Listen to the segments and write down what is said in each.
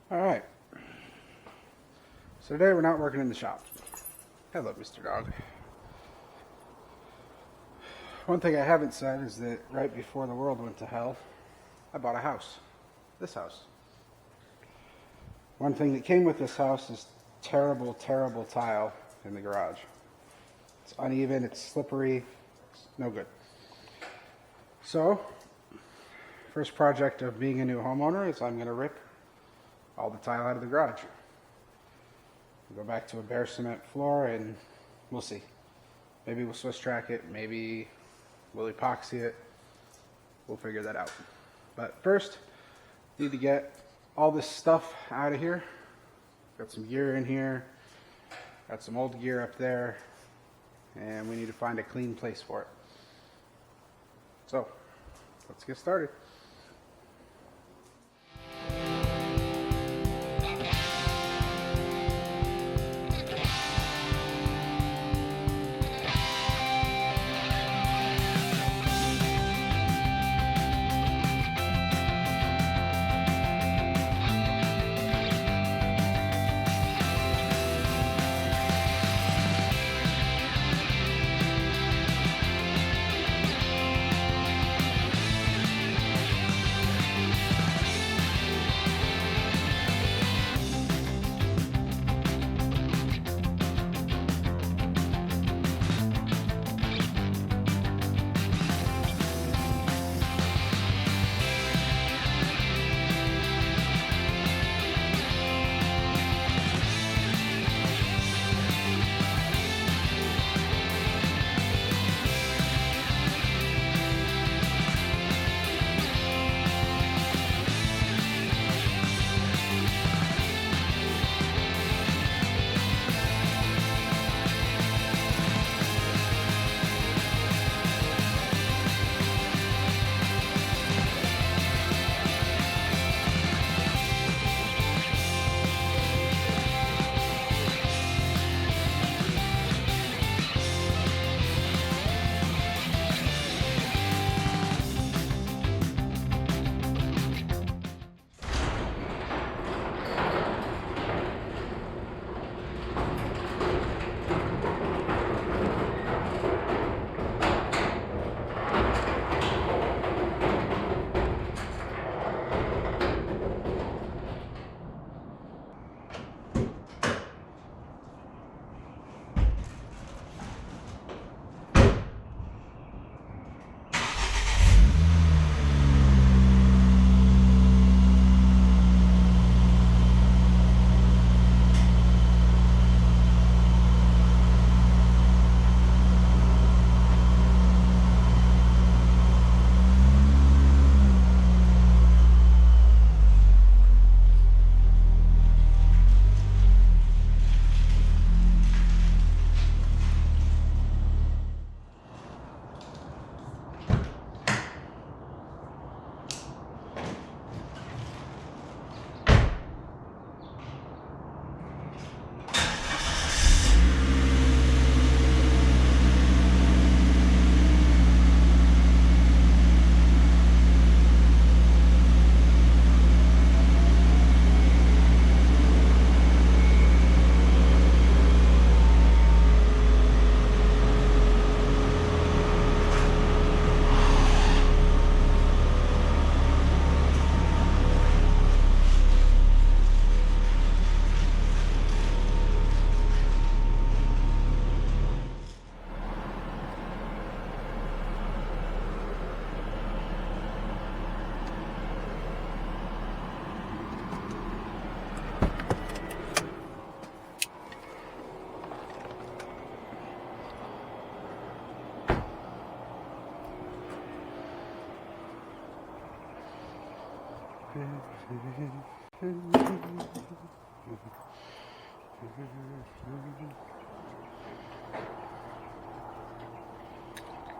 All right. So today we're not working in the shop. Hello, Mr. Dog. One thing I haven't said is that right before the world went to hell, I bought a house. This house. One thing that came with this house is terrible, terrible tile in the garage. It's uneven, it's slippery, it's no good. So, first project of being a new homeowner is I'm going to rip all the tile out of the garage. Go back to a bare cement floor and we'll see. Maybe we'll Swiss track it, maybe we'll epoxy it. We'll figure that out. But first, need to get all this stuff out of here. Got some gear in here, got some old gear up there, and we need to find a clean place for it. So, let's get started.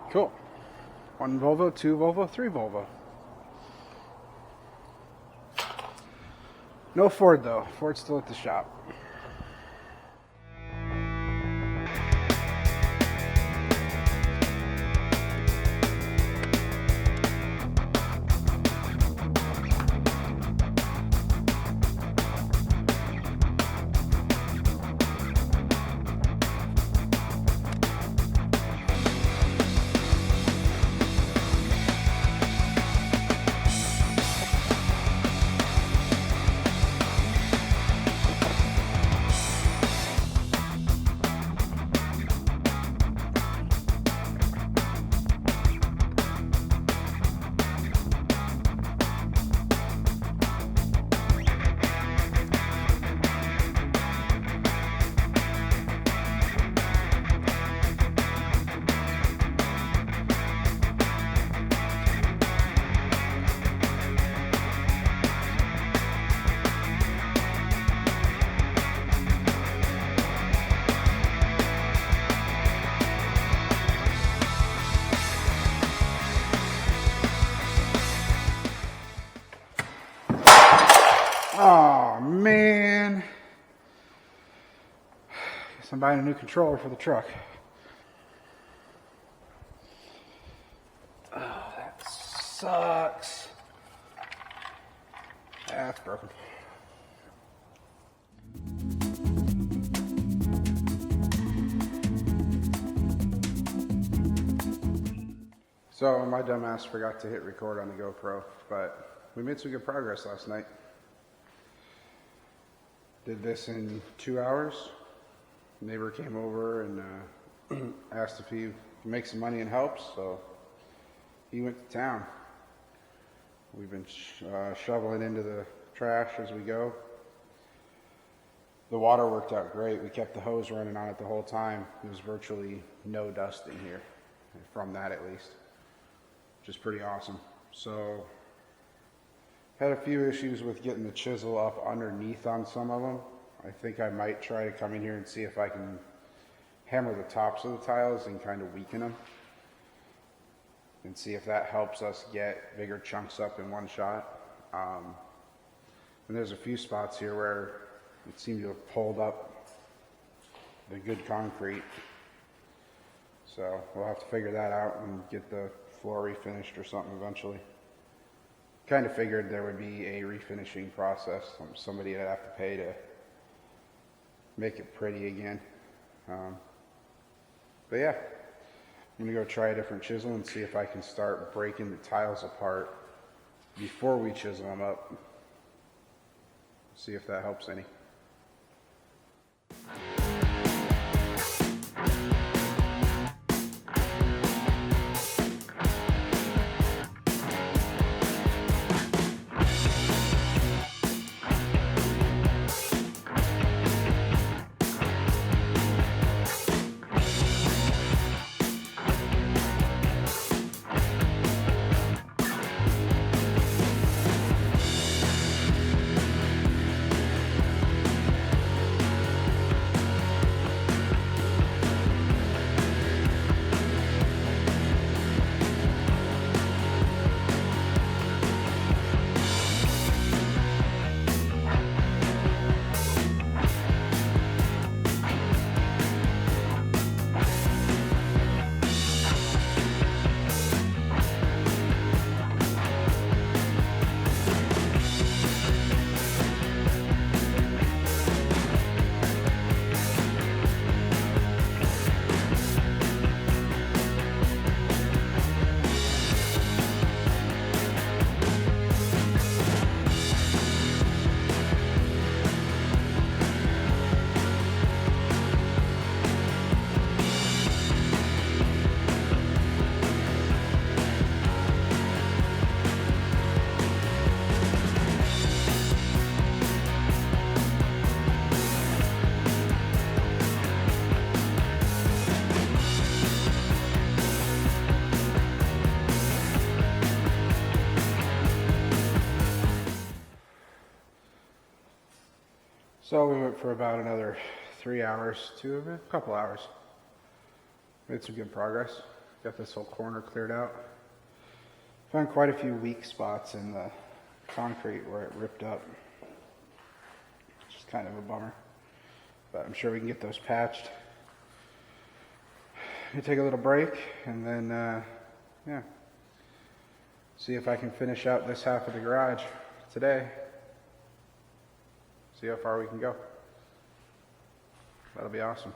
Cool. 1 Volvo, 2 Volvo, 3 Volvo. No Ford though. Ford's still at the shop. Oh man. Guess I'm buying a new controller for the truck. Oh, that sucks. That's broken. So my dumbass forgot to hit record on the GoPro, but we made some good progress last night. Did this in 2 hours. Neighbor came over and asked if he could make some money and help, so he went to town. We've been shoveling into the trash as we go. The water worked out great. We kept the hose running on it the whole time. There was virtually no dust in here, from that at least, which is pretty awesome. So, had a few issues with getting the chisel up underneath on some of them. I think I might try to come in here and see if I can hammer the tops of the tiles and kind of weaken them, and see if that helps us get bigger chunks up in one shot. And there's a few spots here where it seemed to have pulled up the good concrete. So we'll have to figure that out and get the floor refinished or something eventually. Kind of figured there would be a refinishing process. Somebody would have to pay to make it pretty again. But yeah, I'm gonna go try a different chisel and see if I can start breaking the tiles apart before we chisel them up. See if that helps any. So we went for about another 3 hours to a couple hours. Made some good progress. Got this whole corner cleared out. Found quite a few weak spots in the concrete where it ripped up. Which is kind of a bummer. But I'm sure we can get those patched. We take a little break and then, yeah. See if I can finish out this half of the garage today. See how far we can go. That'll be awesome.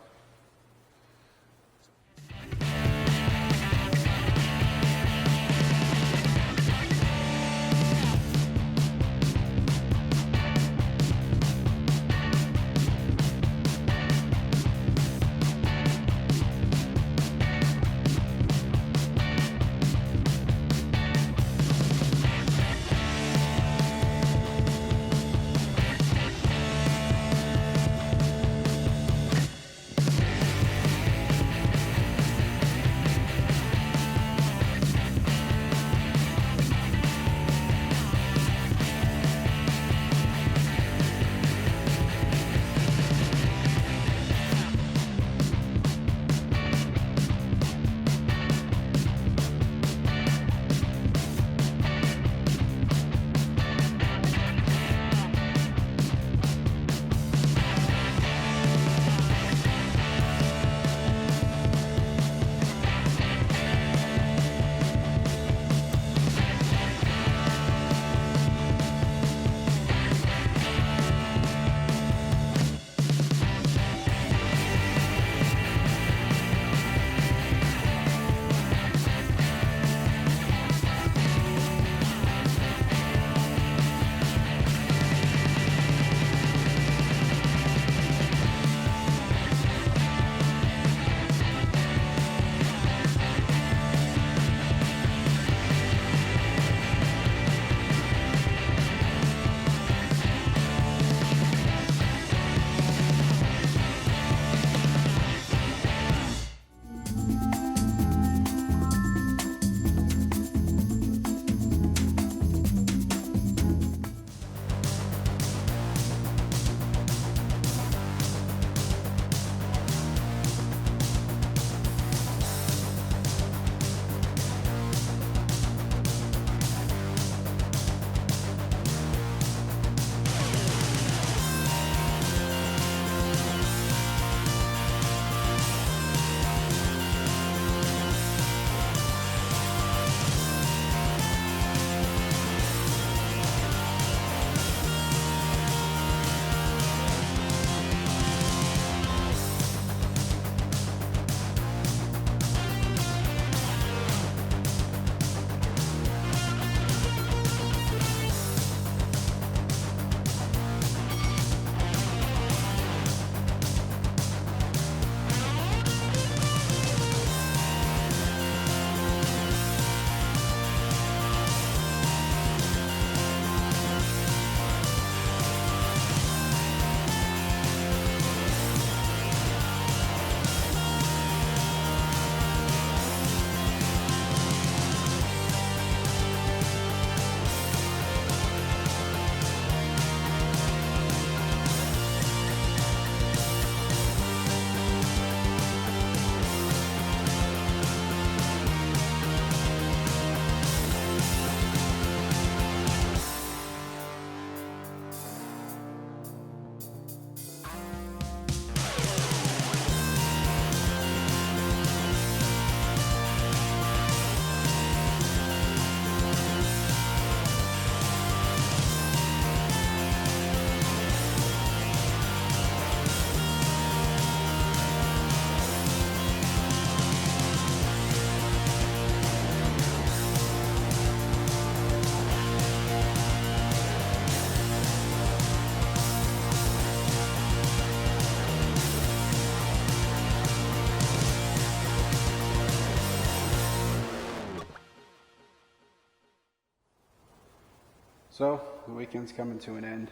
So the weekend's coming to an end.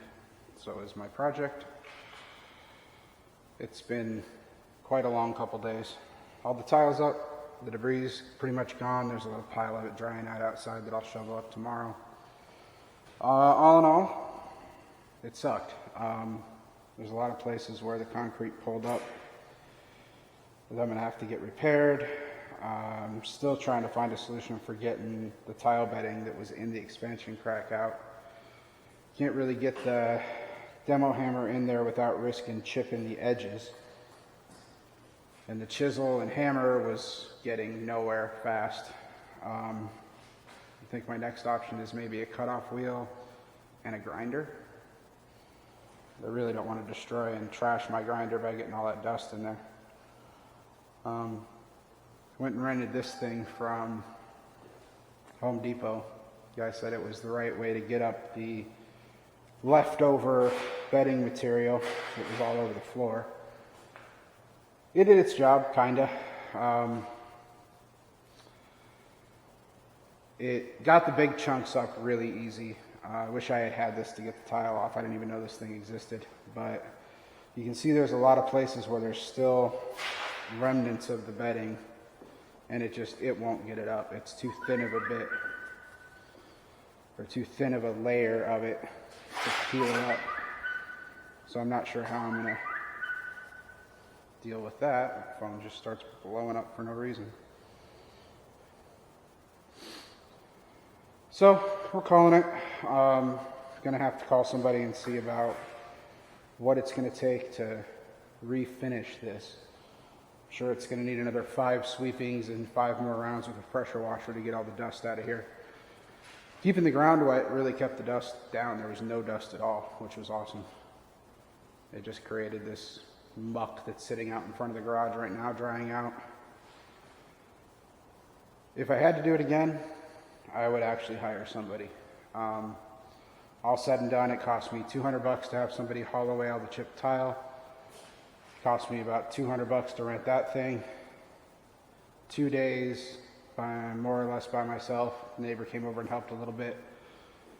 So is my project. It's been quite a long couple days. All the tiles up, the debris is pretty much gone. There's a little pile of it drying out outside that I'll shovel up tomorrow. All in all, it sucked. There's a lot of places where the concrete pulled up that I'm gonna have to get repaired. I'm still trying to find a solution for getting the tile bedding that was in the expansion crack out. Can't really get the demo hammer in there without risking chipping the edges. And the chisel and hammer was getting nowhere fast. I think my next option is maybe a cutoff wheel and a grinder. I really don't want to destroy and trash my grinder by getting all that dust in there. Went and rented this thing from Home Depot. The guy said it was the right way to get up the leftover bedding material that was all over the floor. It did its job, kinda. It got the big chunks up really easy. I wish I had had this to get the tile off. I didn't even know this thing existed. But you can see there's a lot of places where there's still remnants of the bedding, and it won't get it up. It's too thin of a bit, or too thin of a layer of it to peel it up. So I'm not sure how I'm gonna deal with that. The phone just starts blowing up for no reason. So we're calling it. Gonna have to call somebody and see about what it's gonna take to refinish this. I'm sure it's gonna need another 5 sweepings and 5 more rounds with a pressure washer to get all the dust out of here. Keeping the ground wet really kept the dust down. There was no dust at all, which was awesome. It just created this muck that's sitting out in front of the garage right now, drying out. If I had to do it again, I would actually hire somebody. All said and done, it cost me $200 to have somebody haul away all the chipped tile. It cost me about $200 to rent that thing. 2 days, more or less by myself. The neighbor came over and helped a little bit,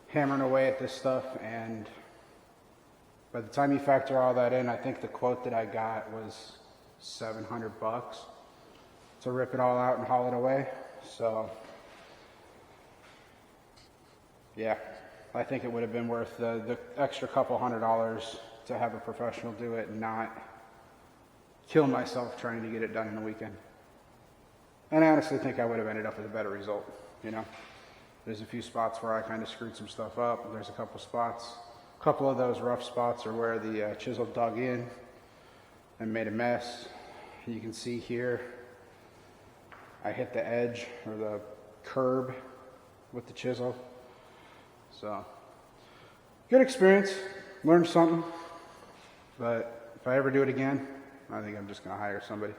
hammering away at this stuff, and by the time you factor all that in, I think the quote that I got was $700 to rip it all out and haul it away. So yeah, I think it would have been worth the extra couple $100 to have a professional do it and not kill myself trying to get it done in a weekend. And I honestly think I would have ended up with a better result, you know. There's a few spots where I kind of screwed some stuff up. There's a couple spots. A couple of those rough spots are where the chisel dug in and made a mess. You can see here, I hit the edge or the curb with the chisel. So, good experience, learned something, but if I ever do it again, I think I'm just gonna hire somebody.